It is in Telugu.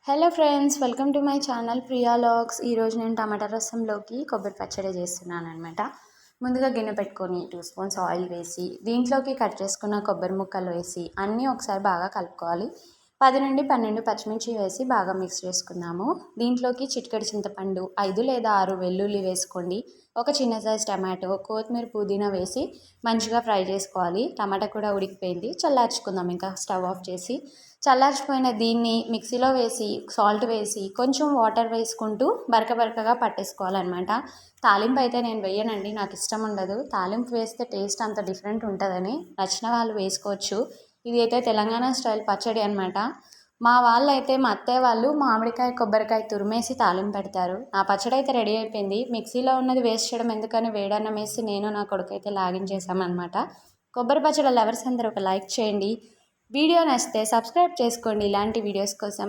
Hello friends, welcome to my channel Priya vlogs. ఈరోజు నేను టమాటా రసంలోకి కొబ్బరి పచ్చడి చేస్తున్నాను అనమాట. ముందుగా గిన్నె పెట్టుకొని 2 స్పూన్స్ ఆయిల్ వేసి దీంట్లోకి కట్ చేసుకున్న కొబ్బరి ముక్కలు వేసి అన్నీ ఒకసారి బాగా కలుపుకోవాలి. 10 నుండి 12 పచ్చిమిర్చి వేసి బాగా మిక్స్ చేసుకుందాము. దీంట్లోకి చిటికెడు చింతపండు, 5 లేదా 6 వెల్లుల్లి వేసుకోండి. ఒక చిన్న సైజ్ టమాటో, కొత్తిమీర, పుదీనా వేసి మంచిగా ఫ్రై చేసుకోవాలి. టమాటా కూడా ఉడికిపోయింది, చల్లార్చుకుందాం. ఇంకా స్టవ్ ఆఫ్ చేసి చల్లార్చిపోయిన దీన్ని మిక్సీలో వేసి సాల్ట్ వేసి కొంచెం వాటర్ వేసుకుంటూ బరకగా పట్టేసుకోవాలన్నమాట. తాలింపు అయితే నేను వేయనండి, నాకు ఇష్టం ఉండదు. తాలింపు వేస్తే టేస్ట్ అంత డిఫరెంట్ ఉంటుందని నచ్చిన వాళ్ళు వేసుకోవచ్చు. ఇది అయితే తెలంగాణ స్టైల్ పచ్చడి అనమాట. మా వాళ్ళు అయితే మా అత్తయ్య వాళ్ళు మామిడికాయ కొబ్బరికాయ తురిమేసి తాలింపు పెడతారు. నా పచ్చడి అయితే రెడీ అయిపోయింది. మిక్సీలో ఉన్నది వేస్ట్ చేయడం ఎందుకని వేడన్నం వేసి నేను నా కొడుకు అయితే లాగించేసామన్నమాట. కొబ్బరి పచ్చడి లవర్స్ అందరూ ఒక లైక్ చేయండి. వీడియో నచ్చితే సబ్స్క్రైబ్ చేసుకోండి ఇలాంటి వీడియోస్ కోసం.